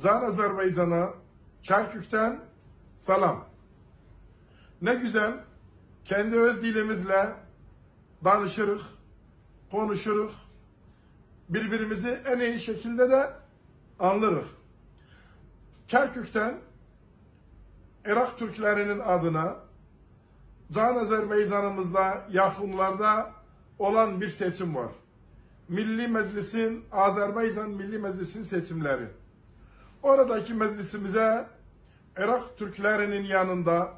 Can Azerbaycan'a Kerkük'ten selam. Ne güzel kendi öz dilimizle danışırız, konuşuruz. Birbirimizi en iyi şekilde de anlarız. Kerkük'ten Irak Türklerinin adına Can Azerbaycan'ımızda yakınlarda olan bir seçim var. Milli Meclis'in, Azerbaycan Milli Meclis'in seçimleri. Oradaki meclisimize Irak Türklerinin yanında,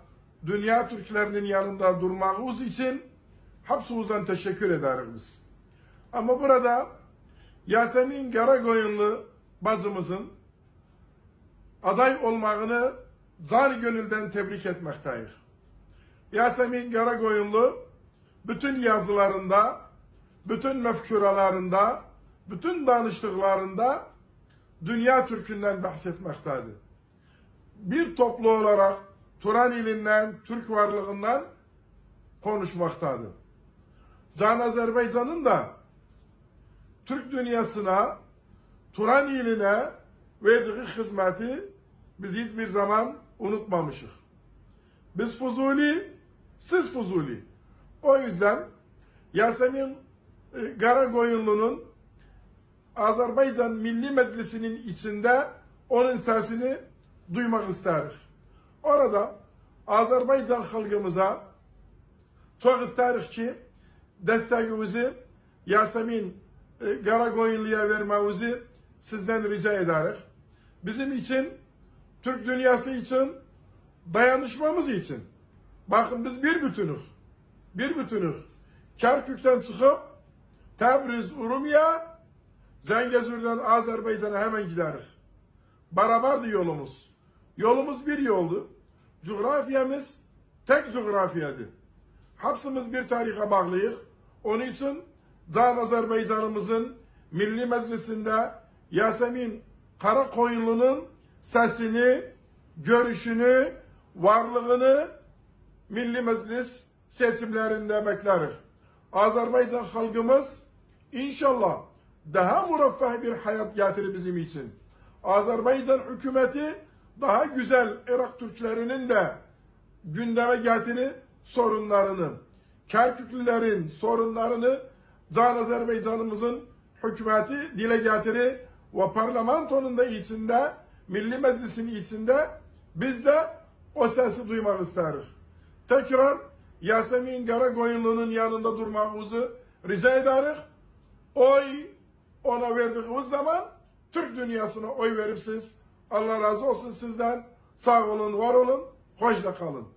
dünya Türklerinin yanında durmağımız için hepsimizden teşekkür ederiz biz. Ama burada Yasemin Karakoyunlu bacımızın aday olmağını can gönülden tebrik etmekteyiz. Yasemin Karakoyunlu bütün yazılarında, bütün mefkuralarında, bütün danıştıklarında dünya Türk'ünden bahsetmektedir. Bir toplu olarak Turan ilinden, Türk varlığından konuşmaktadır. Can Azerbaycan'ın da Türk dünyasına, Turan iline verdiği hizmeti biz hiçbir zaman unutmamışız. Biz Fuzuli, siz Fuzuli. O yüzden Yasemin Karakoyunlu'nun Azerbaycan Milli Meclisi'nin içinde onun sesini duymak isteriz. Orada Azerbaycan halkımıza çok isteriz ki desteğimizi Yasemin Karakoyunlu'ya vermemizi sizden rica ederiz. Bizim için, Türk dünyası için, dayanışmamız için. Bakın biz bir bütünüz. Bir bütünüz. Kerkük'ten çıkıp Tebriz, Urumya, Zengezur'dan Azerbaycan'a hemen gideriz. Beraberdi yolumuz. Yolumuz bir yoldu. Coğrafyamız tek coğrafyadı. Hepsimiz bir tarihe bağlıyız. Onun için Can Azerbaycan'ımızın Milli Meclisi'nde Yasemin Karakoyunlu'nun sesini, görüşünü, varlığını Milli Meclis seçimlerinde bekleriz. Azerbaycan halkımız inşallah daha müreffeh bir hayat getirir bizim için. Azerbaycan hükümeti daha güzel Irak Türklerinin de gündeme getirir sorunlarını. Kerküklülerin sorunlarını Can Azerbaycan'ımızın hükümeti dile getirir ve parlamentonun da içinde, Milli Meclis'in içinde biz de o sesi duymak isteriz. Tekrar Yasemin Karakoyunlu'nun yanında durmamızı rica ederiz. Oy ona verdiğimiz zaman Türk dünyasına oy verip siz, Allah razı olsun sizden, sağ olun, var olun, hoşça kalın.